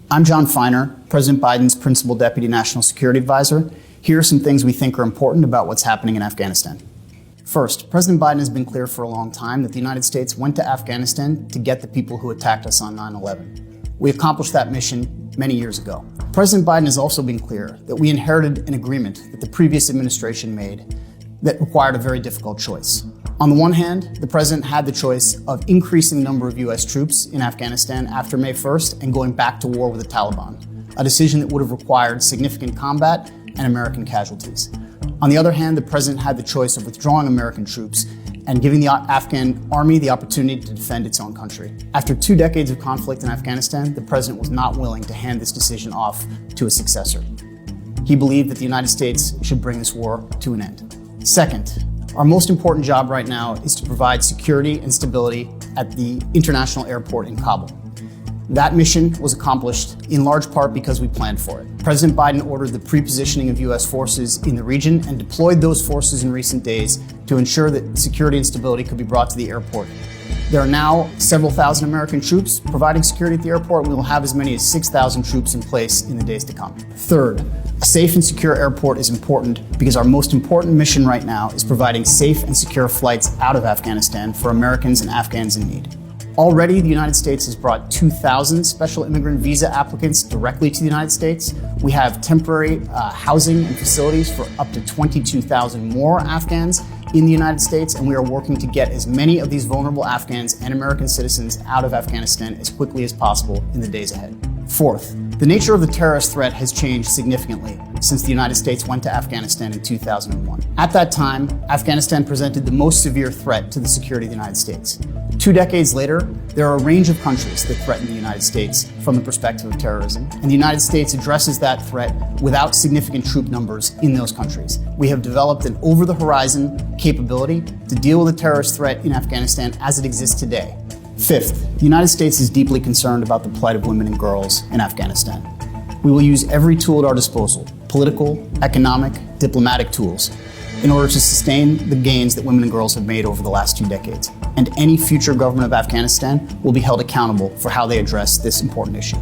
I'm Jon Finer, President Biden's Principal Deputy National Security Advisor. Here are some things we think are important about what's happening in Afghanistan. First, President Biden has been clear for a long time that the United States went to Afghanistan to get the people who attacked us on 9/11. We accomplished that mission many years ago. President Biden has also been clear that we inherited an agreement that the previous administration made that required a very difficult choice. On the one hand, the president had the choice of increasing the number of U.S. troops in Afghanistan after May 1st and going back to war with the Taliban, a decision that would have required significant combat and American casualties. On the other hand, the president had the choice of withdrawing American troops and giving the Afghan army the opportunity to defend its own country. After 2 decades of conflict in Afghanistan, the president was not willing to hand this decision off to a successor. He believed that the United States should bring this war to an end. Second, our most important job right now is to provide security and stability at the international airport in Kabul. That mission was accomplished in large part because we planned for it. President Biden ordered the pre-positioning of U.S. forces in the region and deployed those forces in recent days to ensure that security and stability could be brought to the airport. There are now several thousand American troops providing security at the airport, and we will have as many as 6,000 troops in place in the days to come. Third, a safe and secure airport is important because our most important mission right now is providing safe and secure flights out of Afghanistan for Americans and Afghans in need. Already, the United States has brought 2,000 special immigrant visa applicants directly to the United States. We have temporary housing and facilities for up to 22,000 more Afghans in the United States, and we are working to get as many of these vulnerable Afghans and American citizens out of Afghanistan as quickly as possible in the days ahead. Fourth, the nature of the terrorist threat has changed significantly since the United States went to Afghanistan in 2001. At that time, Afghanistan presented the most severe threat to the security of the United States. 2 decades later, there are a range of countries that threaten the United States from the perspective of terrorism, and the United States addresses that threat without significant troop numbers in those countries. We have developed an over-the-horizon capability to deal with the terrorist threat in Afghanistan as it exists today. Fifth, the United States is deeply concerned about the plight of women and girls in Afghanistan. We will use every tool at our disposal, political, economic, diplomatic tools, in order to sustain the gains that women and girls have made over the last 2 decades. And any future government of Afghanistan will be held accountable for how they address this important issue.